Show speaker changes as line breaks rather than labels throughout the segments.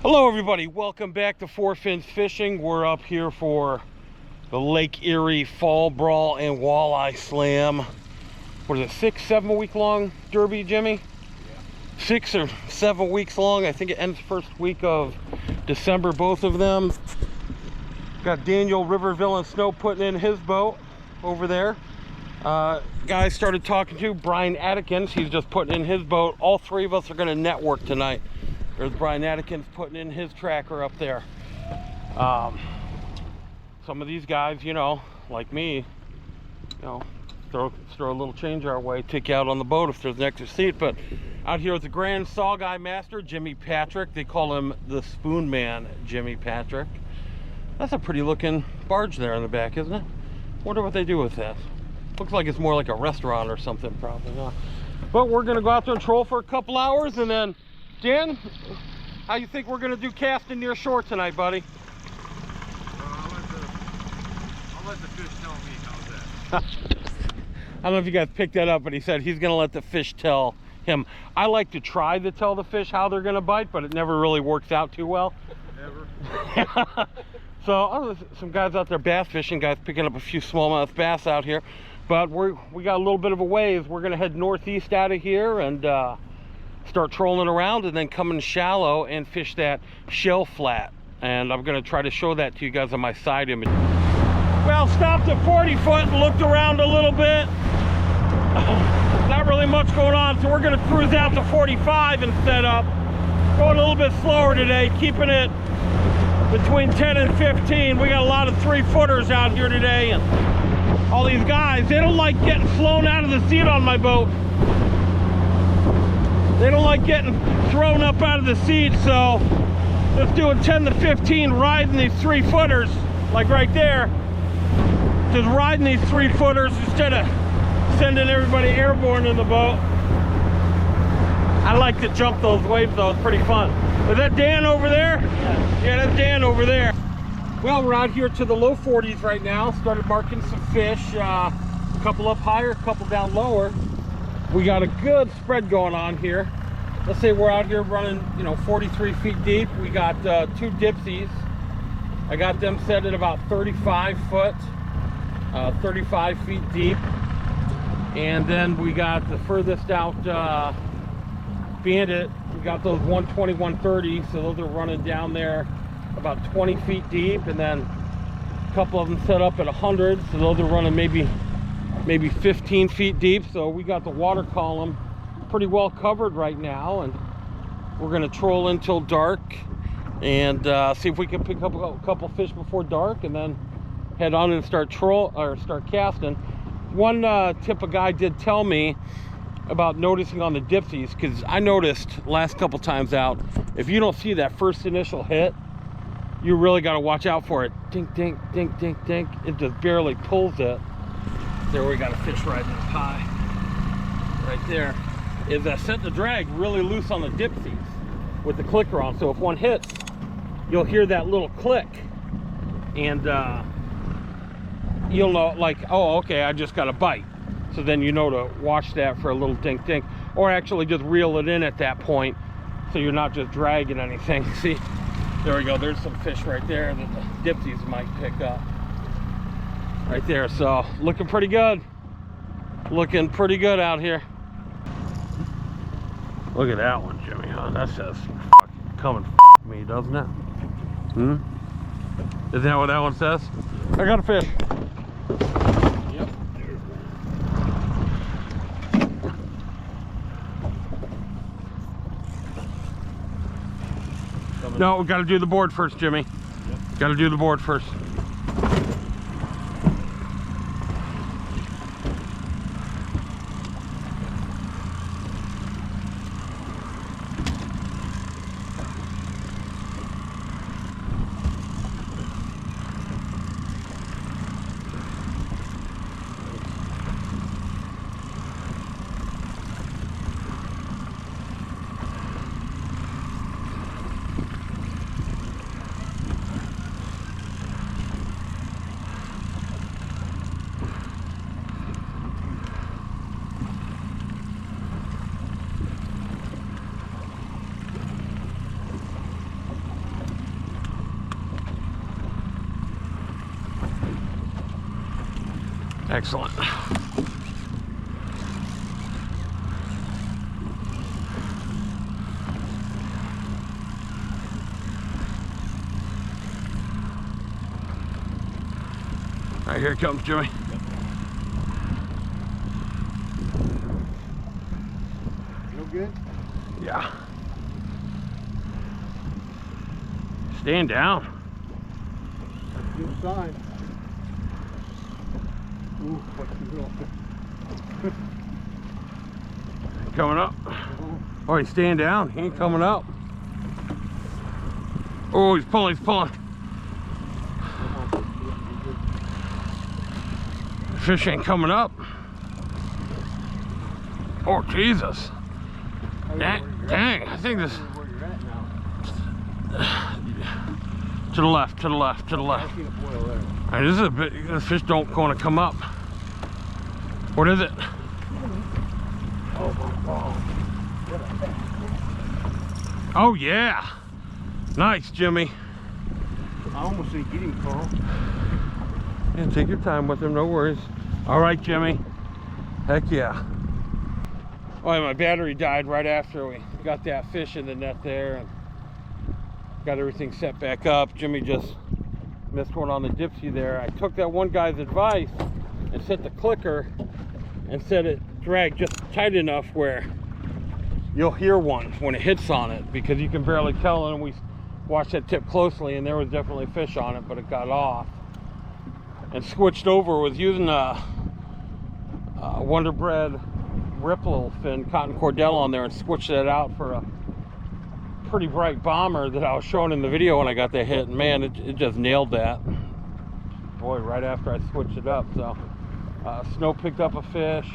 Hello everybody, welcome back to Four Fins Fishing. We're up here for the Lake Erie Fall Brawl and Walleye Slam. What is it, 6-7 week long derby, Jimmy? Yeah. 6 or 7 weeks long. I think it ends first week of December, both of them. Got Daniel Riverville and Snow putting in his boat over there. Guys started talking to Brian Atkins. He's just putting in his boat. All three of us are going to network tonight. There's Brian Atkins putting in his tracker up there. Some of these guys, you know, like me, throw a little change our way, take you out on the boat if there's an extra seat. But out here with the Grand Saw Guy Master, Jimmy Patrick. They call him the Spoon Man, Jimmy Patrick. That's a pretty looking barge there in the back, isn't it? Wonder what they do with that. Looks like it's more like a restaurant or something, probably. But we're gonna go out there and troll for a couple hours, and then Dan, how you think we're gonna do casting near shore tonight, buddy?
I'll let the fish tell me. How's that?
I don't know if you guys picked that up, but he said he's gonna let the fish tell him. I like to try to tell the fish how they're gonna bite, but it never really works out too well.
Never.
So some guys out there bass fishing, guys picking up a few smallmouth bass out here. But we got a little bit of a ways. We're gonna head northeast out of here and start trolling around, and then come in shallow and fish that shell flat. And I'm gonna try to show that to you guys on my side image. Well, stopped at 40 foot and looked around a little bit. Not really much going on, so we're gonna cruise out to 45 and set up. Going a little bit slower today, keeping it between 10 and 15. We got a lot of 3-footers out here today, and all these guys, they don't like getting flown out of the seat on my boat. They don't like getting thrown up out of the seat, so let's do a 10 to 15 riding these 3-footers, like right there. Just riding these 3-footers instead of sending everybody airborne in the boat. I like to jump those waves though, it's pretty fun. Is that Dan over there? Yeah, that's Dan over there. Well, we're out here to the low 40s right now. Started marking some fish, a couple up higher, a couple down lower. We got a good spread going on here. Let's say we're out here running, 43 feet deep. We got 2 dipsies. I got them set at about 35 foot, 35 feet deep. And then we got the furthest out Bandit. We got those 120, 130, so those are running down there about 20 feet deep. And then a couple of them set up at 100, so those are running maybe 15 feet deep. So we got the water column pretty well covered right now, and we're going to troll until dark and see if we can pick up a couple fish before dark, and then head on and start casting. One tip a guy did tell me about noticing on the dipsies, because I noticed last couple times out, if you don't see that first initial hit, you really got to watch out for it. Dink, dink, dink, dink, dink. It just barely pulls it. There we got a fish riding up high. Right there. Is that set the drag really loose on the dipsies with the clicker on. So if one hits, you'll hear that little click. And you'll know, like, oh, okay, I just got a bite. So then you know to watch that for a little dink, dink. Or actually just reel it in at that point, so you're not just dragging anything. See, there we go. There's some fish right there that the dipsies might pick up. Right there, so looking pretty good. Looking pretty good out here. Look at that one, Jimmy, huh? That says come and f me, doesn't it? Isn't that what that one says? I got a fish. Yep. No, we got to do the board first, Jimmy. Yep. Got to do the board first. Excellent. All right, here it comes, Jimmy.
Feel good?
Yeah. Stand down.
That's a good sign. Ooh, what's the deal?
Coming up. Oh, he's staying down. He ain't coming up. Oh, he's pulling, he's pulling. The fish ain't coming up. Oh, Jesus. Dang, I think this...
Where you're at now.
To the left, to the left, to the left.
I see a boil there.
All right, this is a bit, this fish don't want to come up. What is it? Oh yeah. Nice, Jimmy.
I almost said get him, Carl.
Yeah, take your time with him, no worries. All right, Jimmy. Heck yeah. Oh, yeah, my battery died right after we got that fish in the net there and got everything set back up. Jimmy just missed one on the dipsy there. I took that one guy's advice and set the clicker and set it drag just tight enough where you'll hear one when it hits on it, because you can barely tell. And we watched that tip closely and there was definitely a fish on it, but it got off. And switched over, was using a Wonder Bread ripple fin cotton cordell on there and switched that out for a pretty bright bomber that I was showing in the video when I got that hit, and man, it just nailed that. Boy, right after I switched it up. So snow picked up a fish,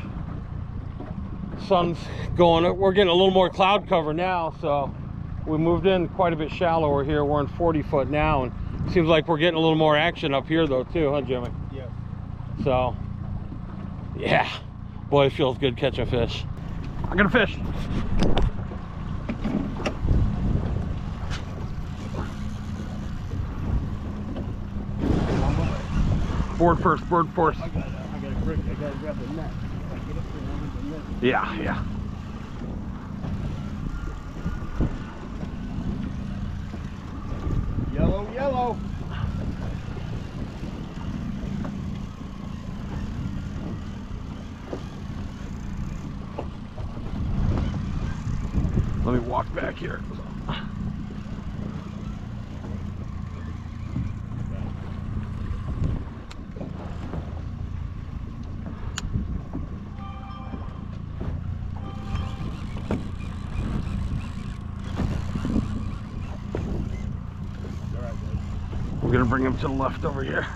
sun's going, we're getting a little more cloud cover now, so we moved in quite a bit shallower here. We're in 40 foot now, and seems like we're getting a little more action up here though too, huh, Jimmy?
Yeah.
So yeah, boy, it feels good catching fish. I got a fish. Board first, board first.
I gotta grab the net. I get up there and the net.
Yeah, yeah.
Yellow, yellow.
Let me walk back here. We're gonna bring him to the left over here.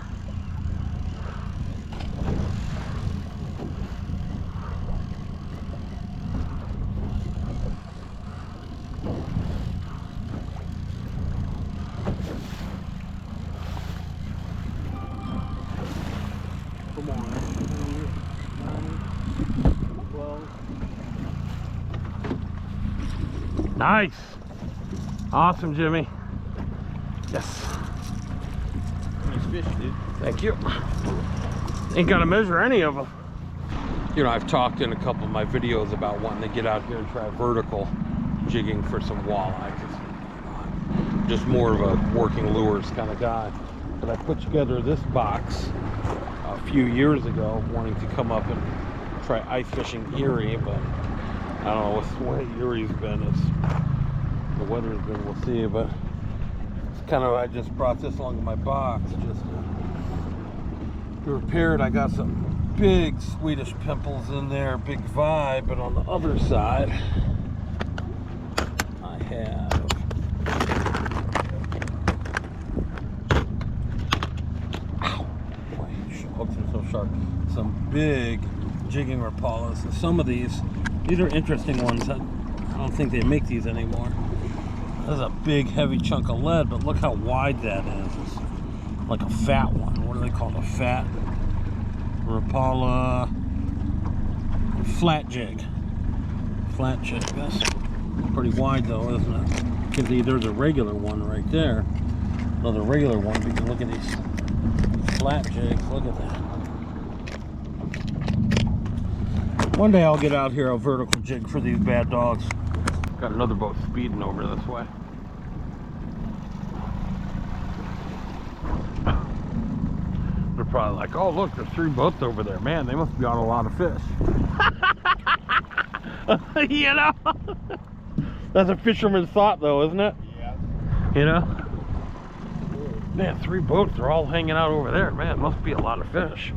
Come on. 12.
Nice. Awesome, Jimmy. Yes.
Nice fish, dude.
Thank you. Ain't gotta measure any of them. You know, I've talked in a couple of my videos about wanting to get out here and try vertical jigging for some walleye. 'Cause I'm just more of a working lures kind of guy. But I put together this box a few years ago, wanting to come up and try ice fishing Erie, but I don't know what's the way Erie's been. The weather's been, we'll see, but it's kind of, I just brought this along in my box just to repair it. I got some big Swedish pimples in there, big vibe, but on the other side I have hooks are so sharp, some big jigging rapalas. And some of these are interesting ones. I don't think they make these anymore. That's a big heavy chunk of lead, but look how wide that is. It's like a fat one. What do they call it? A fat rapala flat jig. Flat jig. That's pretty wide though, isn't it? You can see there's a regular one right there. Another regular one. You can look at these flat jigs. Look at that. One day I'll get out here, I'll vertical jig for these bad dogs. Got another boat speeding over this way. They're probably like, oh look, there's 3 boats over there. Man, they must be on a lot of fish. You know? That's a fisherman's thought though, isn't it?
Yeah.
You know? Man, 3 boats, they're all hanging out over there. Man, must be a lot of fish.